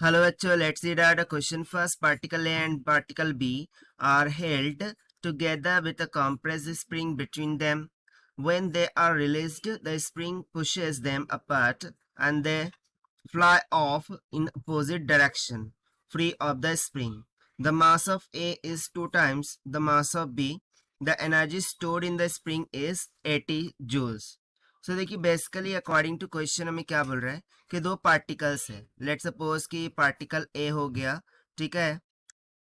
Hello, bachcho. Let's see that the question first. Particle A and particle B are held together with a compressed spring between them. When they are released, the spring pushes them apart and they fly off in opposite direction, free of the spring. The mass of A is 2 times the mass of B. The energy stored in the spring is 80 joules. सो देखिए basically according to question हमें क्या बोल रहा है कि दो particles है. Let suppose कि पार्टिकल ए हो गया, ठीक है.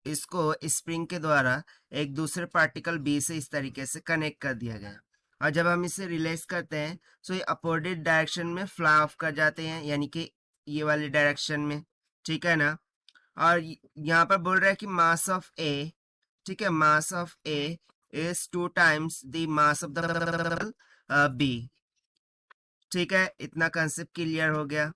इसको स्प्रिंग के द्वारा एक दूसरे पार्टिकल बी से इस तरीके से कनेक्ट कर दिया गया और जब हम इसे रिलीज करते हैं तो ये अपोजिट डायरेक्शन में फ्लाई ऑफ कर जाते हैं, यानी कि ये वाली डायरेक्शन में, ठीक है ना. और यहाँ पर बोल रहा है कि मास ऑफ ए, ठीक है, mass of A is 2 times the mass of the B. ठीक है, इतना कंसेप्ट क्लियर हो गया.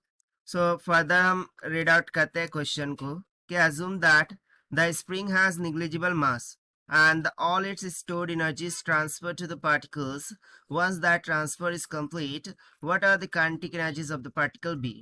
सो फर्दर हम रीड आउट करते हैं क्वेश्चन को कि assume that the spring has negligible mass and all its stored energy is transferred to the particles. Once that transfer is complete, what are the kinetic energies of the particle B?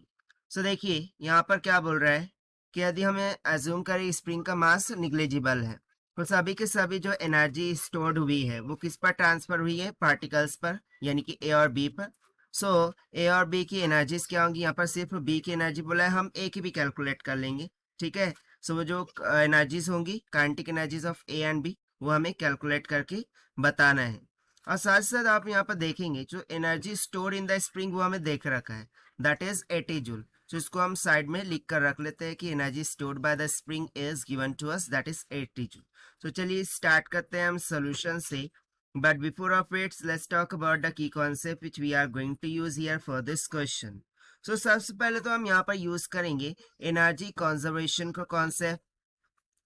So देखिए यहाँ पर क्या बोल रहा है कि यदि हमें अज्यूम करें स्प्रिंग का मास निग्लिजिबल है तो सभी के सभी जो एनर्जी स्टोर्ड हुई है वो किस पर ट्रांसफर हुई है, पार्टिकल्स पर, यानी कि ए और बी पर. सो ए और बी की एनर्जीज क्या होंगी, यहाँ पर सिर्फ बी की एनर्जी बोला है, हम ए की भी कैलकुलेट कर लेंगे, ठीक है. सो वो जो एनर्जीज होंगी kinetic energies of A and B वो हमें कैलकुलेट करके बताना है. और साथ साथ आप यहाँ पर देखेंगे जो energy store in the spring वो हमें देख रखा है, दैट इज 80 जूल. तो इसको हम साइड में लिख कर रख लेते हैं कि energy stored by the spring is given to us, that is 80 joule. तो चलिए स्टार्ट करते हैं हम सोल्यूशन से. But before of it, let's talk about the key concept which we are going to use here for this question. So सबसे पहले तो हम यहाँ पर यूज करेंगे एनर्जी कंजर्वेशन का कॉन्सेप्ट,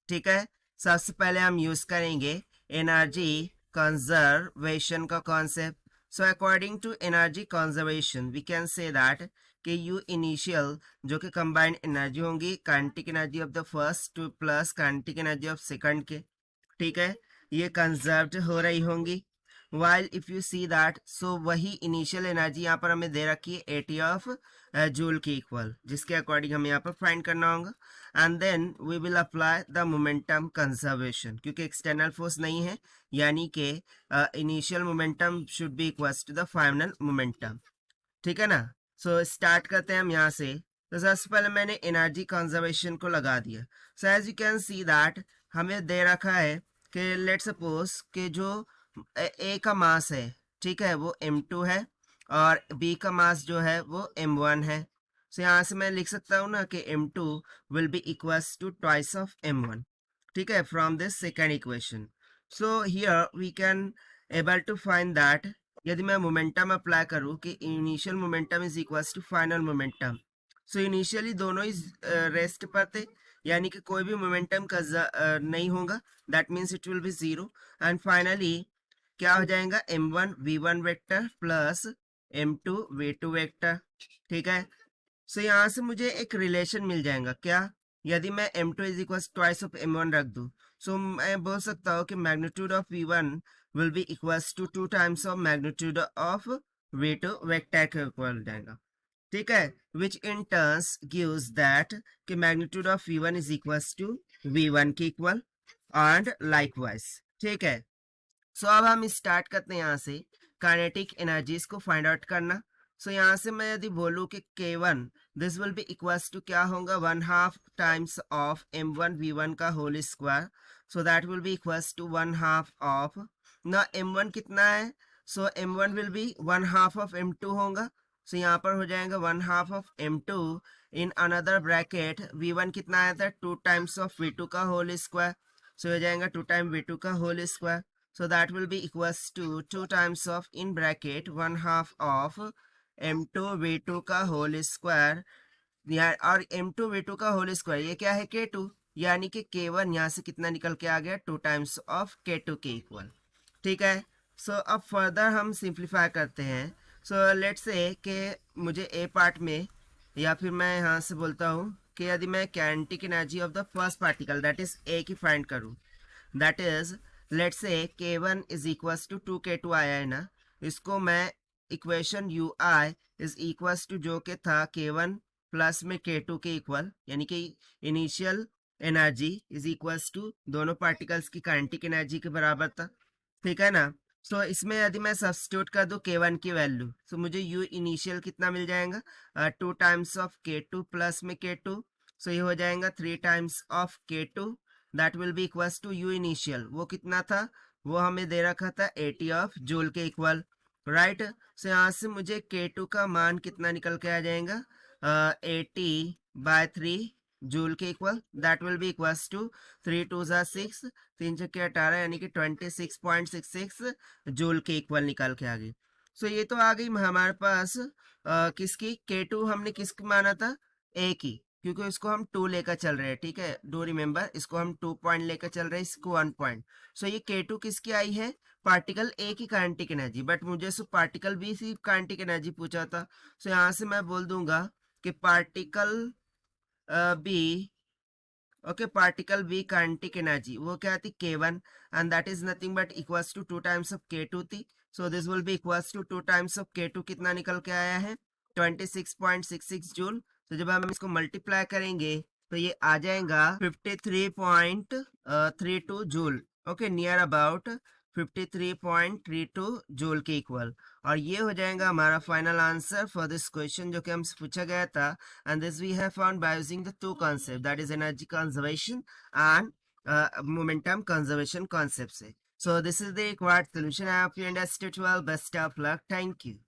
ठीक है. सबसे पहले हम यूज करेंगे एनर्जी कंजर्वेशन का concept. So according to energy conservation we can say that कि यू इनिशियल जो कि कंबाइंड एनर्जी होंगी kinetic energy of the first plus kinetic energy of second के, ठीक है, ये कंजर्व्ड हो रही होंगी. While if you see that, so वही इनिशियल एनर्जी यहाँ पर हमें दे रखी है 80 ऑफ जूल की इक्वल, जिसके अकॉर्डिंग हमें यहाँ पर फाइंड करना होगा. And then we will apply the momentum conservation, क्योंकि एक्सटर्नल फोर्स नहीं है, यानी कि initial momentum should be equals to the final momentum, ठीक है ना. सो स्टार्ट करते हैं हम यहाँ से. तो सबसे पहले मैंने एनर्जी कंजर्वेशन को लगा दिया. So as you can see that हमें दे रखा है कि लेट सपोज कि जो ए का मास है, ठीक है, वो m2 है और बी का मास जो है वो m1 है. सो यहाँ से मैं लिख सकता हूँ ना कि m2 will be equals to twice of m1, ठीक है, from this second equation. So here we can able to find that यदि मैं मोमेंटम अप्लाई करूँ कि initial momentum is equals to final momentum. So initially दोनों ही rest पर थे, यानी कि कोई भी मोमेंटम का नहीं होगा, that means it will be zero. And finally क्या हो जाएगा, m1 v1 vector plus m2 v2 vector, ठीक है. सो यहाँ से मुझे एक रिलेशन मिल जाएगा, क्या, यदि मैं m2 is equal twice of m1 रख दूं, सो मैं बोल सकता हूँ कि magnitude of v1 will be equals to 2 times of magnitude of v2 vector के इक्वल हो जाएगा, ठीक है, which in turns gives that कि magnitude of v1 is equals to v1 के इक्वल एंड लाइकवाइज, ठीक है. सो अब हम स्टार्ट करते हैं यहाँ से काइनेटिक एनर्जीज को फाइंड आउट करना. सो यहाँ से मैं यदि बोलूँ कि k1 this will be equals to क्या होगा, 1/2 टाइम्स ऑफ m1 v1 का whole square. So that will be equals to 1/2 of ना m1 कितना है, सो m1 will be 1/2 of m2 होगा. सो यहाँ पर हो जाएगा 1/2 of m2 in another bracket v1 कितना आया था, 2 टाइम्स ऑफ v2 का होल स्क्वायर. सो हो जाएगा 2 टाइम v2 का whole square. So that will be equals to 2 times of in bracket 1/2 of m2 v2 का होल स्क्वायर, और m2 v2 का होल स्क्वायर ये क्या है, k2, यानी कि k1 यहाँ से कितना निकल के आ गया, 2 टाइम्स ऑफ k2 के इक्वल, ठीक है. सो अब फर्दर हम सिंप्लीफाई करते हैं. सो लेट्स से कि मुझे ए पार्ट में, या फिर मैं यहाँ से बोलता हूँ कि यदि मैं kinetic energy of the first particle that is a की फाइंड करूँ, that is let's say k1 is equals to 2k2 आया है ना, इसको मैं equation ui is equals to जो के था k1 प्लस में K2 के इक्वल, यानी कि initial energy is equals to दोनों पार्टिकल्स की काइनेटिक एनर्जी के बराबर था, ठीक है ना। सो इसमें यदि मैं सब्स्टिट्यूट कर दूं K1 की वैल्यू, तो मुझे U इनिशियल कितना मिल जाएगा, 2 टाइम्स ऑफ K2 प्लस में K2, सो ये हो जाएगा 3 times of K2, that will be equals to U initial, वो कितना था, वो हमें दे रखा था 80 ऑफ जूल के इक्वल, राइट। सो यहाँ से मुझे K2 का मान कितना निकल के आ जाएगा, 80/3 जूल के equal, that will be equals to 3 2 6, 3 छक्के 18, यानी कि 26.66 जूल के इक्वल निकल के आ गई। सो ये तो आ गई हमारे पास किसकी, K2 हमने किसकी माना था, A की, क्योंकि इसको हम 2 लेकर चल रहे हैं, ठीक है, डू रिमेम्बर, इसको हम 2 पॉइंट लेकर चल रहे हैं, इसको 1 पॉइंट। सो ये K2 किसकी आई है, पार्टिकल A की काइनेटिक एनर्जी, बट मुझे सिर्फ पार्टिकल B की काइनेटिक एनर्जी पूछा था। सो यहाँ से मैं बोल दूंगा कि particle B, okay, particle B kinetic energy वो क्या थी, K1, and that is nothing but equals to 2 times of K2 थी। So this will be equals to 2 times of K2, कितना निकल के आया है, 26.66 जूल। तो जब हम इसको मल्टीप्लाई करेंगे तो ये आ जाएगा 53.32 joule, okay, near about 53.32 joule के इक्वल। और ये हो जाएगा हमारा final answer for this question जो कि हमसे पूछा गया था, and this we have found by using the two concepts, that is energy conservation and momentum conservation concepts. So this is the required solution. I hope you understood well. Best of luck. Thank you.